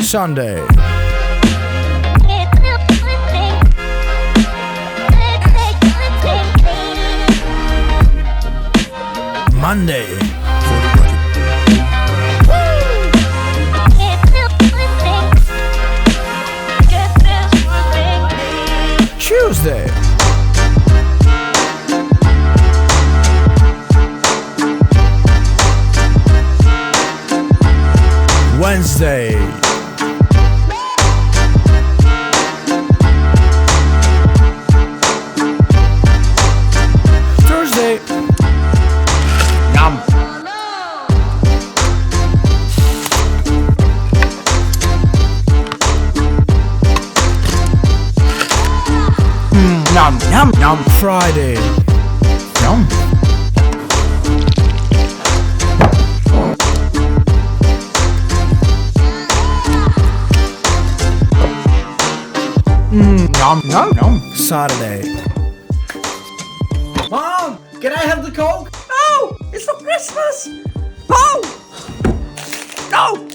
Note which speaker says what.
Speaker 1: Sunday. Monday. Tuesday. Wednesday. Thursday.
Speaker 2: Mnam. Mnam, mnam, mnam.
Speaker 1: Friday.
Speaker 2: Mnam. Nom, nom, nom.
Speaker 1: Saturday.
Speaker 3: Mom, can I have the Coke? No, it's for Christmas. No, no.